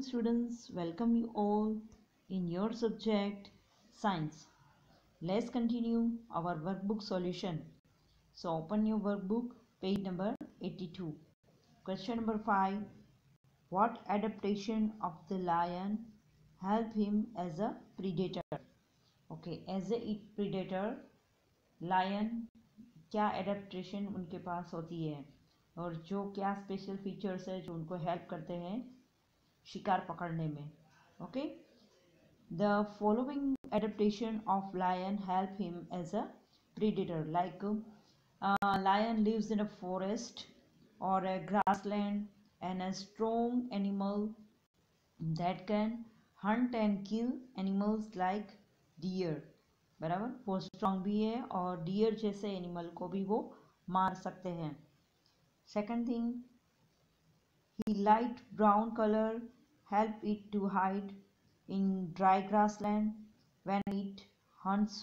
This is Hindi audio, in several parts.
students, welcome you all in your subject science. Let's continue our workbook solution. So open your workbook, page number 82. Question number 5. What adaptation of the lion help him as a predator? Okay, as a predator, lion क्या एडेप्टेशन उनके पास होती है और जो क्या स्पेशल फीचर्स है जो उनको हेल्प करते हैं शिकार पकड़ने में. Okay, the following adaptation of lion help him as a predator. Like lion lives in a forest और a grassland and a strong animal that can hunt and kill animals like deer. बराबर, वो स्ट्रॉन्ग भी है और डियर जैसे एनिमल को भी वो मार सकते हैं. Second thing, he light brown colour help it to hide in dry grassland when it hunts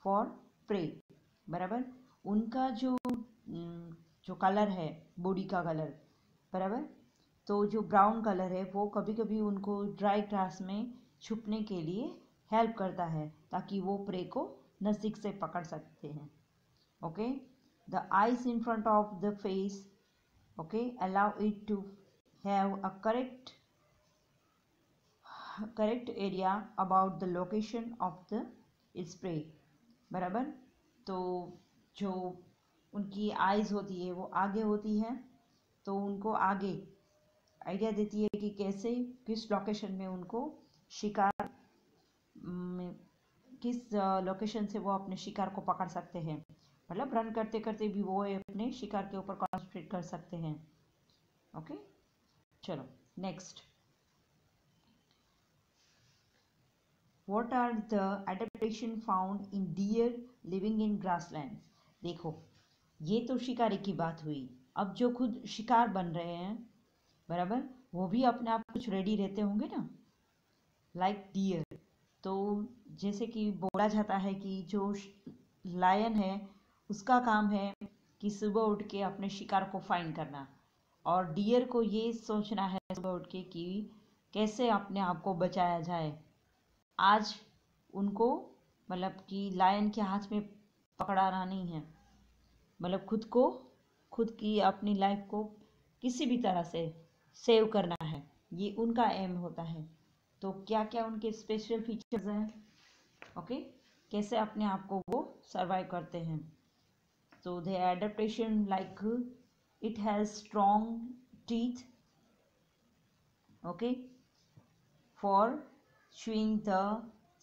for prey. बराबर, उनका जो कलर है, बॉडी का कलर, बराबर, तो जो ब्राउन कलर है वो कभी कभी उनको ड्राई ग्रास में छुपने के लिए हेल्प करता है ताकि वो प्रे को नज़दीक से पकड़ सकते हैं. Okay, the eyes in front of the face, okay, allow it to have a correct area about the location of the prey. बराबर, तो जो उनकी आइज़ होती है वो आगे होती है तो उनको आगे आइडिया देती है कि कैसे किस लोकेशन में उनको शिकार में किस लोकेशन से वो अपने शिकार को पकड़ सकते हैं. मतलब रन करते करते भी वो अपने शिकार के ऊपर कॉन्सेंट्रेट कर सकते हैं. ओके, चलो next. What are the adaptation found in deer living in grasslands? देखो, ये तो शिकारी की बात हुई. अब जो खुद शिकार बन रहे हैं, बराबर, वो भी अपने आप कुछ रेडी रहते होंगे ना, लाइक डियर. तो जैसे कि बोला जाता है कि जो लायन है उसका काम है कि सुबह उठ के अपने शिकार को फाइंड करना और डियर को ये सोचना है सुबह उठ के कि कैसे अपने आप को बचाया जाए. आज उनको मतलब कि लायन के हाथ में पकड़ाना नहीं है, मतलब खुद की अपनी लाइफ को किसी भी तरह से सेव करना है, ये उनका एम होता है. तो क्या क्या उनके स्पेशल फीचर्स हैं, ओके, कैसे अपने आप को वो सर्वाइव करते हैं. तो the adaptation like it has strong teeth, okay, for chewing the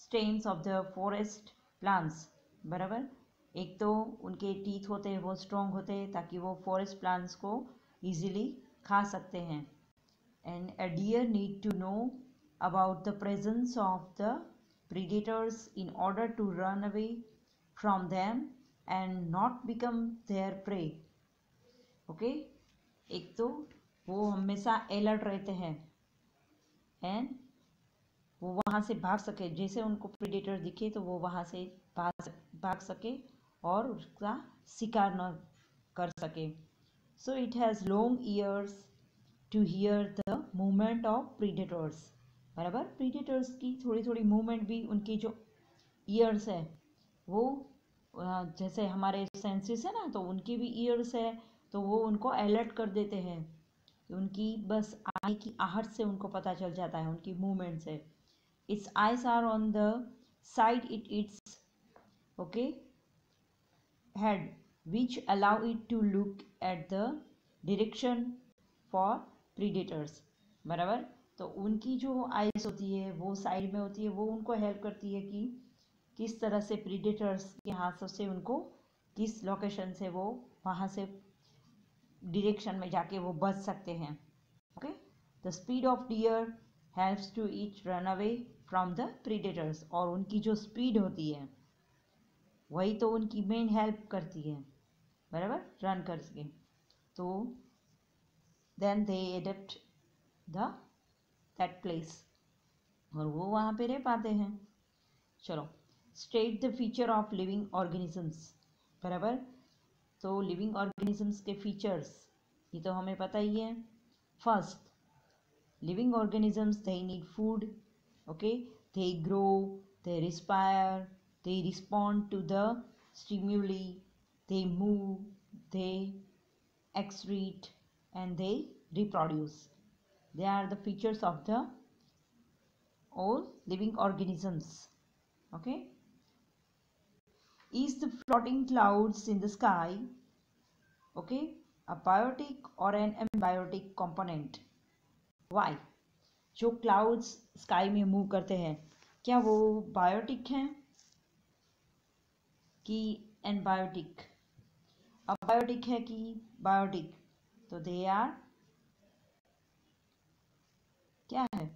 stems of the forest plants. बराबर, एक तो उनके टीथ होते हैं वो स्ट्रॉन्ग होते हैं ताकि वो फॉरेस्ट प्लांट्स को इजीली खा सकते हैं. And a deer need to know about the presence of the predators in order to run away from them and not become their prey. Okay, एक तो वो हमेशा अलर्ट रहते हैं एंड वो वहाँ से भाग सके, जैसे उनको प्रेडेटर दिखे तो वो वहाँ से भाग सके और उसका शिकार न कर सके. So it has long ears to hear the movement of predators. बराबर, प्रीडेटर्स की थोड़ी थोड़ी मूवमेंट भी उनकी जो ईयर्स है वो जैसे हमारे सेंसेस है ना, तो उनकी भी ईयर्स है तो वो उनको अलर्ट कर देते हैं. तो उनकी बस आँख की आहट से उनको पता चल जाता है उनकी मूवमेंट से. Its eyes are on the side it its, okay, head, which allow it to look at the direction for predators. बराबर, तो उनकी जो आइज होती है वो साइड में होती है, वो उनको हेल्प करती है कि किस तरह से प्रीडेटर्स के हाथों से उनको किस लोकेशन से वो वहाँ से डायरेक्शन में जाके वो बच सकते हैं. Okay, the speed of deer helps to it run away from the predators. और उनकी जो स्पीड होती है वही तो उनकी मेन हेल्प करती है, बराबर, रन करके. तो then they adapt that place और वो वहाँ पे रह पाते हैं. चलो, state the feature of living organisms. बराबर, तो लिविंग ऑर्गेनिजम्स के फीचर्स ये तो हमें पता ही है. First, Living organisms, they need food. Okay, they grow, they respire, they respond to the stimuli, they move, they excrete, and they reproduce. They are the features of the all living organisms. Okay, is the floating clouds in the sky, okay, a biotic or an abiotic component? Why? जो क्लाउड्स स्काई में मूव करते हैं, क्या वो बायोटिक हैं कि एनबायोटिक? अबायोटिक है कि बायोटिक? तो दे आर क्या है?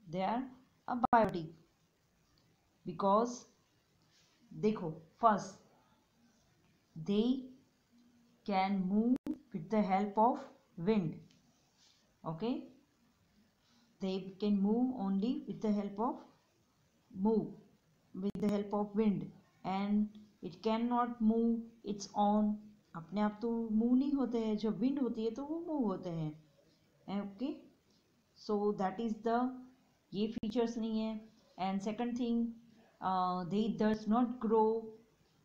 दे आर अबायोटिक, बिकॉज देखो first they can move with the help of wind. Okay, they can move only with the help of wind, and it cannot move its own. अपने आप तो मूव नहीं होते हैं, जब विंड होती है तो वो मूव होते हैं. Okay, so that is the ये फीचर्स नहीं है. And second thing, they does not grow,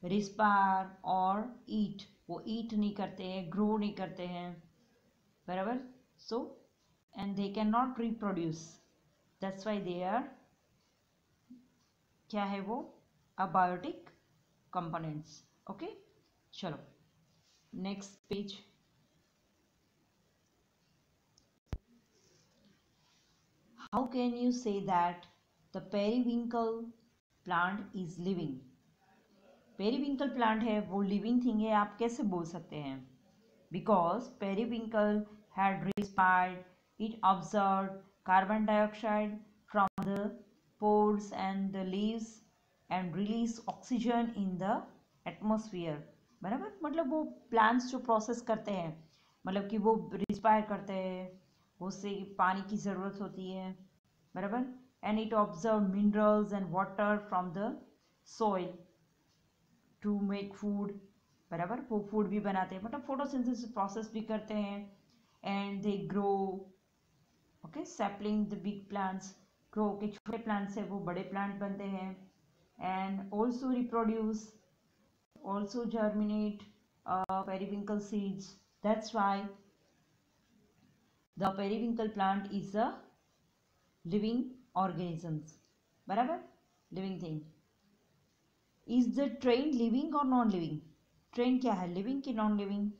respire और ईट. वो ईट नहीं करते हैं, ग्रो नहीं करते हैं, बराबर. सो and they cannot reproduce, that's why they are क्या है वो abiotic components. okay, चलो next page. how can you say that the periwinkle plant is living? periwinkle plant है वो living thing है, आप कैसे बोल सकते हैं? because periwinkle had respired, it absorbed carbon dioxide from the pores and the leaves and release oxygen in the atmosphere. बराबर, मतलब वो प्लांट्स जो प्रोसेस करते हैं, मतलब कि वो रिस्पायर करते हैं, उससे पानी की ज़रूरत होती है, बराबर. And it observe minerals and water from the soil to make food, बराबर. वो फूड भी बनाते हैं, मतलब फोटोसिंथेसिस प्रोसेस भी करते हैं. And they grow, okay, sapling the big plants, grow के छोटे प्लांट से वो बड़े प्लांट बनते हैं. And also reproduce, also germinate periwinkle seeds. That's why the periwinkle plant is a living organisms, बराबर, living thing. Is the train living or non-living? Train क्या है, लिविंग की non living?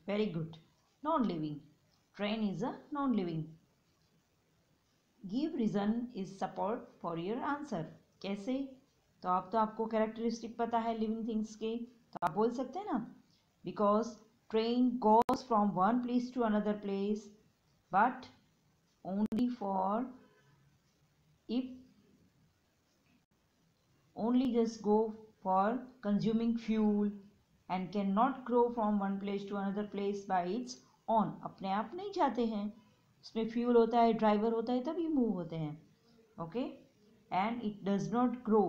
Very good, non living. Train is a non living. Give reason is support for your answer. कैसे? तो आपको कैरेक्टरिस्टिक पता है लिविंग थिंग्स के, तो आप बोल सकते हैं ना. Because train goes from one place to another place, but only for if only just go for consuming fuel and cannot grow from one place to another place by its own. अपने आप नहीं जाते हैं, उसमें फ्यूल होता है, ड्राइवर होता है, तभी मूव होते हैं. Okay, and it does not grow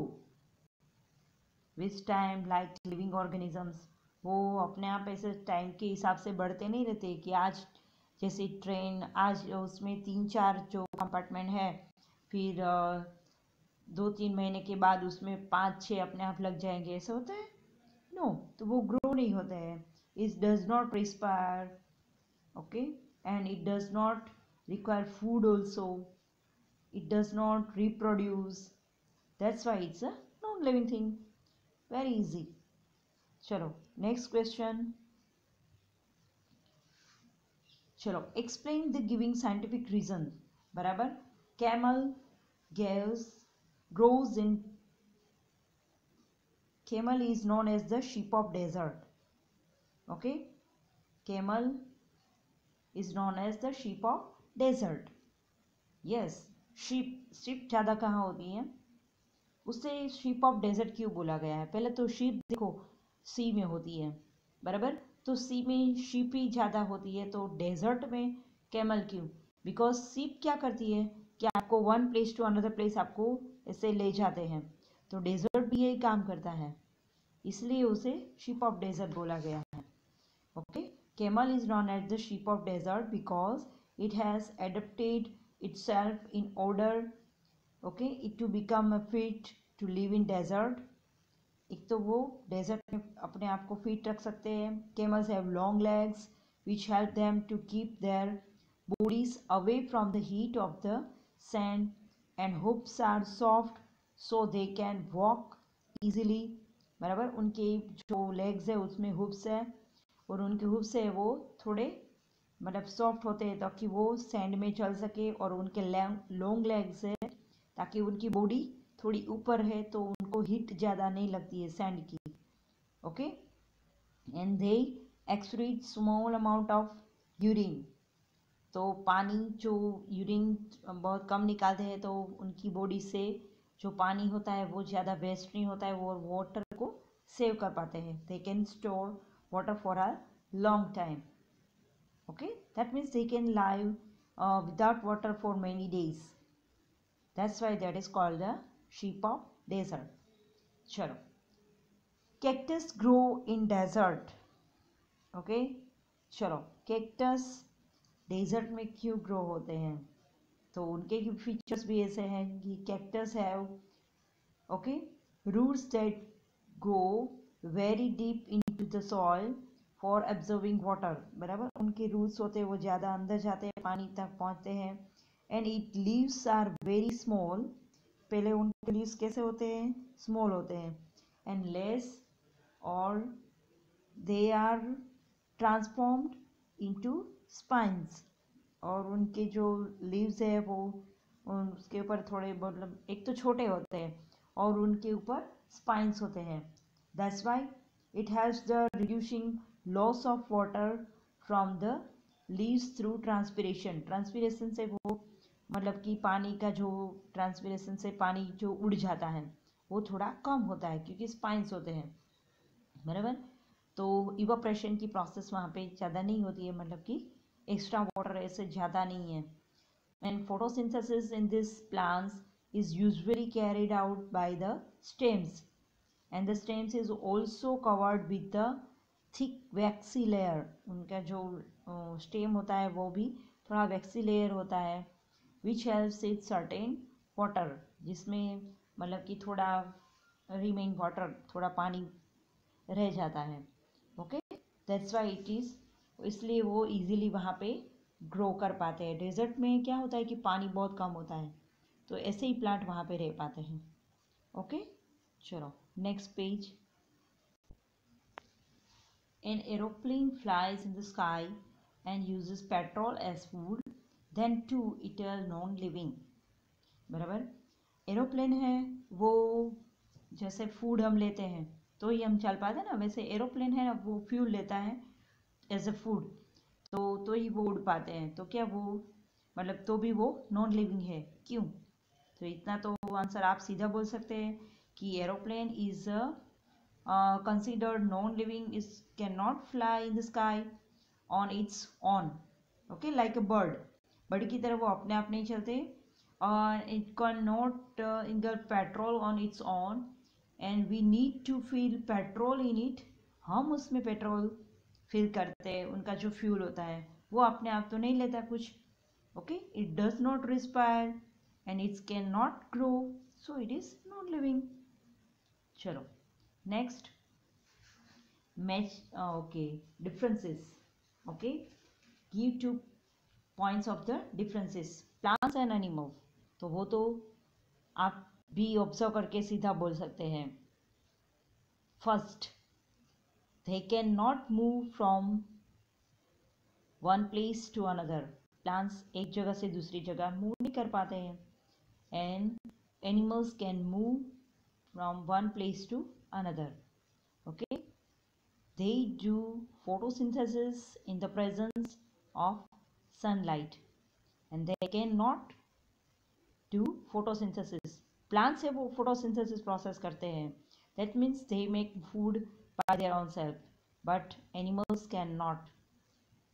with time like living organisms. वो अपने आप ऐसे टाइम के हिसाब से बढ़ते नहीं रहते कि आज जैसे ट्रेन, आज उसमें 3-4 जो कंपार्टमेंट है, फिर 2-3 महीने के बाद उसमें 5-6 अपने आप लग जाएंगे, ऐसा होता है? नो, तो वो ग्रो नहीं होता है. It does not respire, okay, and it does not require food also, it does not reproduce. That's why it's a non living thing. Very easy. चलो नेक्स्ट क्वेश्चन. चलो, explain the giving scientific reason. बराबर. Camel grows in, camel is known as the sheep of desert. okay, camel is known as the sheep of desert. yes, sheep ज़्यादा कहाँ होती हैं, उससे sheep of desert क्यों बोला गया है? पहले तो sheep देखो सी में होती है, बराबर, तो सी में sheep ही ज़्यादा होती है, तो desert में camel क्यों? बिकॉज sheep क्या करती है कि आपको one place to another place आपको ऐसे ले जाते हैं, तो डेजर्ट भी यही काम करता है, इसलिए उसे शिप ऑफ डेजर्ट बोला गया है. Okay, Camel is known as the sheep of desert because it has adapted itself in order, okay, it to become fit to live in desert. एक तो वो डेजर्ट में अपने आप को फिट रख सकते हैं. Camels have long legs which help them to keep their bodies away from the heat of the sand, and hooves are soft so they can walk easily. बराबर, उनके जो लेग्स है उसमें हुप्स है और उनके हुप्स है वो थोड़े मतलब सॉफ्ट होते हैं ताकि वो सैंड में चल सके, और उनके लॉन्ग लेग्स है ताकि उनकी बॉडी थोड़ी ऊपर है तो उनको हीट ज़्यादा नहीं लगती है सैंड की. Okay, and they excrete small amount of urine. तो पानी जो यूरिन बहुत कम निकालते हैं तो उनकी बॉडी से जो पानी होता है वो ज़्यादा वेस्ट नहीं होता है, वो वाटर को सेव कर पाते हैं. They can store water for a long time. Okay, that means they can live without water for many days. That's why that is called the sheep of desert. चलो, cactus grow in desert. Okay, चलो, cactus desert में क्यों grow होते हैं? तो उनके फीचर्स भी ऐसे हैं कि cactus have okay roots that go very deep into the soil for absorbing water. बराबर, उनके रूट्स होते हैं वो ज़्यादा अंदर जाते हैं, पानी तक पहुँचते हैं. And it leaves are very small. पहले उनके लीव्स कैसे होते हैं? स्मॉल होते हैं. एंड लेस और they are transformed into spines. और उनके जो लीव्स है वो उसके ऊपर थोड़े मतलब एक तो छोटे होते हैं और उनके ऊपर स्पाइंस होते हैं. That's why it helps the reducing loss of water from the leaves through transpiration. Transpiration से वो मतलब कि पानी का जो ट्रांसपीरेशन से पानी जो उड़ जाता है वो थोड़ा कम होता है क्योंकि स्पाइंस होते हैं. बराबर, तो इवापोरेशन की प्रोसेस वहाँ पे ज़्यादा नहीं होती है, मतलब कि एक्स्ट्रा वाटर ऐसे ज़्यादा नहीं है. And photosynthesis in this plants is usually carried out by the stems. And the stems is also covered with the thick waxy layer. उनका जो stem होता है वो भी थोड़ा waxy layer होता है which helps it certain water, जिसमें मतलब कि थोड़ा remain water, थोड़ा पानी रह जाता है. Okay, that's why it is, इसलिए वो easily वहाँ पे ग्रो कर पाते हैं. डेजर्ट में क्या होता है कि पानी बहुत कम होता है तो ऐसे ही प्लांट वहाँ पे रह पाते हैं. ओके, चलो next page. An aeroplane flies in the sky and uses petrol as food, then too it is non-living. बराबर, एरोप्लेन है वो जैसे फूड हम लेते हैं तो ही हम चल पाते हैं ना, वैसे एरोप्लेन है ना वो फ्यूल लेता है एज ए फूड तो ही वो उड़ पाते हैं. तो क्या वो मतलब तो भी वो नॉन लिविंग है, क्यों? तो इतना तो आंसर आप सीधा बोल सकते हैं कि aeroplane is considered non-living, is cannot fly in the sky on its own. Okay, like a bird. Bird की तरह वो अपने आप नहीं चलते. It cannot ingest petrol on its own and we need to fill petrol in it. हम उसमें पेट्रोल फिल करते हैं. उनका जो फ्यूल होता है वो अपने आप तो नहीं लेता कुछ. Okay, it does not respire and it cannot grow, so it is non-living. चलो next, match okay differences. Okay, give 2 points of the differences plants and animals. तो वो तो आप भी ऑब्जर्व करके सीधा बोल सकते हैं. First, they cannot move from one place to another. Plants एक जगह से दूसरी जगह मूव नहीं कर पाते हैं. And animals can move from one place to another. Okay, they do photosynthesis in the presence of sunlight and they cannot do photosynthesis. plants है वो photosynthesis process करते हैं, that means they make food by their own self, but animals cannot.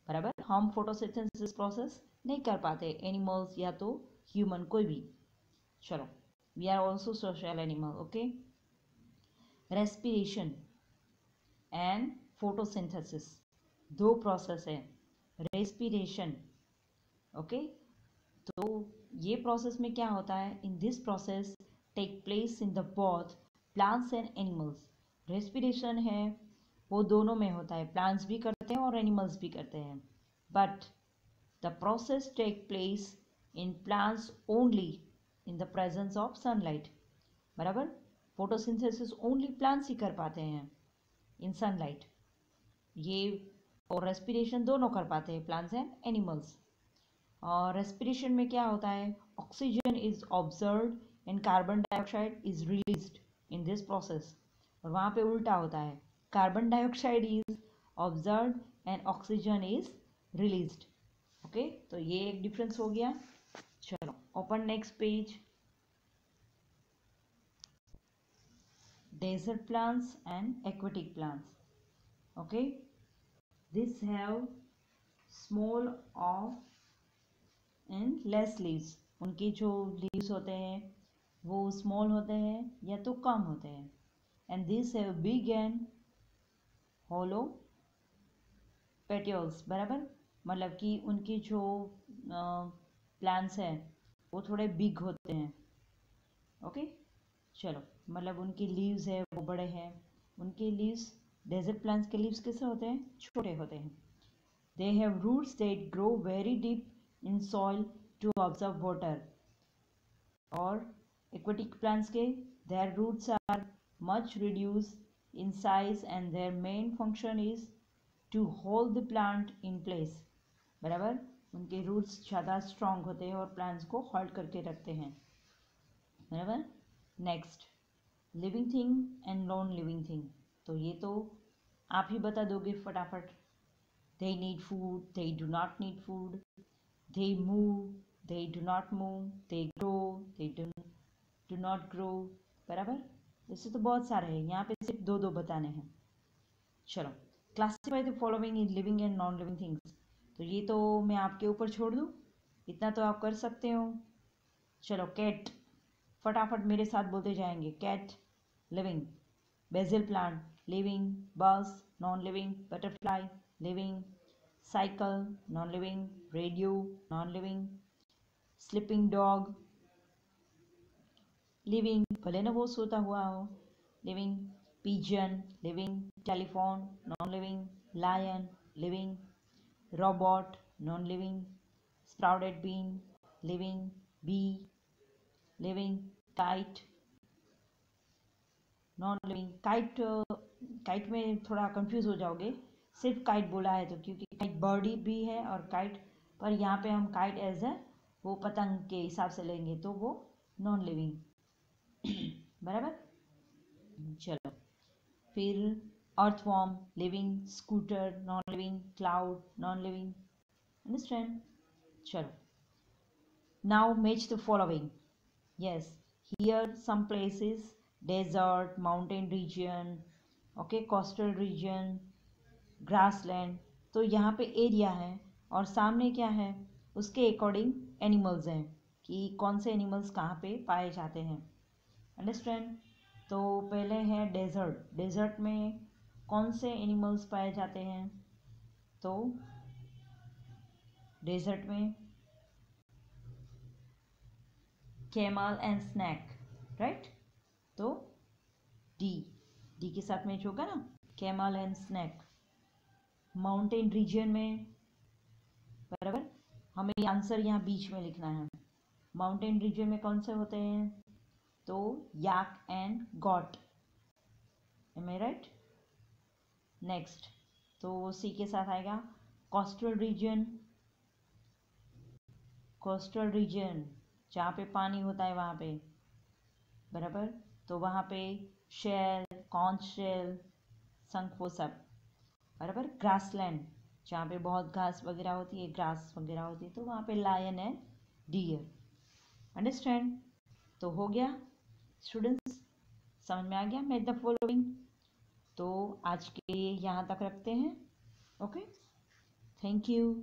बराबर, हम photosynthesis process नहीं कर पाते, animals या तो human कोई भी. चलो, we are also social animal. Okay, respiration and photosynthesis. दो प्रोसेस है, रेस्पिरेशन। ओके, तो ये प्रोसेस में क्या होता है, in this process take place in the both plants and animals. Respiration है वो दोनों में होता है, प्लांट्स भी करते हैं और एनिमल्स भी करते हैं, but the process take place in plants only in the presence of sunlight. बराबर, फोटोसिंथेसिस ओनली प्लांट्स ही कर पाते हैं इन सनलाइट, ये और रेस्पिरेशन दोनों कर पाते हैं, प्लांट्स एंड एनिमल्स। और रेस्पिरेशन में क्या होता है, oxygen is observed and carbon dioxide is released in this process. और वहाँ पे उल्टा होता है, carbon dioxide is observed and oxygen is released. Okay, तो ये एक डिफरेंस हो गया। चलो open next page. Desert plants and aquatic plants. Okay, these have small of and less leaves. उनके जो leaves होते हैं वो small होते हैं या तो कम होते हैं, and these have big and hollow petioles। बराबर, मतलब कि उनके जो plants हैं वो थोड़े big होते हैं। ओके, चलो, मतलब उनके लीव्स है वो बड़े हैं, उनके लीव्स, डेजर्ट प्लांट्स के लीव्स कैसे होते हैं, छोटे होते हैं। They have roots that grow very deep in soil to observe water. और एक्वेटिक प्लांट्स के, their roots are much reduce in size and their main function is to hold the plant in place. बराबर, उनके रूट्स ज़्यादा स्ट्रॉन्ग होते हैं और प्लांट्स को होल्ड करके रखते हैं। बराबर, next, living thing and non living thing. तो ये तो आप ही बता दोगे फटाफट। They need food, they do not need food, they move, they do not move, they grow, they do not grow. बराबर, इससे तो बहुत सारे हैं, यहाँ पे सिर्फ दो दो बताने हैं। चलो, classify the following in living and non living things. तो ये तो मैं आपके ऊपर छोड़ दूँ, इतना तो आप कर सकते हो। चलो, कैट, फटाफट मेरे साथ बोलते जाएंगे। Cat living, basil plant living, bus non living, butterfly living, cycle non living, radio non living, sleeping dog living, भले ना वो सोता हुआ हो, living, pigeon living, telephone non living, lion living, robot non living, sprouted bean living, bee living, kite non living. Kite में थोड़ा कंफ्यूज हो जाओगे, सिर्फ काइट बोला है तो, क्योंकि काइट बर्ड भी है और काइट, पर यहाँ पे हम काइट एज ए वो पतंग के हिसाब से लेंगे तो वो नॉन लिविंग। बराबर, चलो फिर earthworm living, scooter non living, cloud non living. Understand? चलो, now match the following. Yes, here some places desert, mountain region, okay, coastal region, grassland। तो यहाँ पे एरिया है और सामने क्या है, उसके अकॉर्डिंग एनिमल्स हैं कि कौन से एनिमल्स कहाँ पे पाए जाते हैं। अंडरस्टैंड? तो पहले है डेजर्ट। डेजर्ट में कौन से एनिमल्स पाए जाते हैं, तो डेजर्ट में कैमल एंड स्नैक, राइट? तो डी के साथ मैच होगा ना, camel and snake. Mountain region में, बराबर, हमें आंसर यहाँ बीच में लिखना है। माउंटेन रीजन में कौन से होते हैं, तो yak and goat. Am I right? Next, तो सी के साथ आएगा कोस्टल रीजन। कोस्टल रीजन जहाँ पे पानी होता है वहाँ पे, बराबर, तो वहाँ पे शेल, कॉन्च शेल, शंख, वो सब। बराबर, ग्रासलैंड जहाँ पे बहुत घास वगैरह होती है, ग्रास वगैरह होती है, तो वहाँ पे लायन एंड डियर। अंडरस्टैंड? तो हो गया स्टूडेंट्स, समझ में आ गया मैच द फॉलोइंग। तो आज के लिए यहाँ तक रखते हैं। Okay, thank you.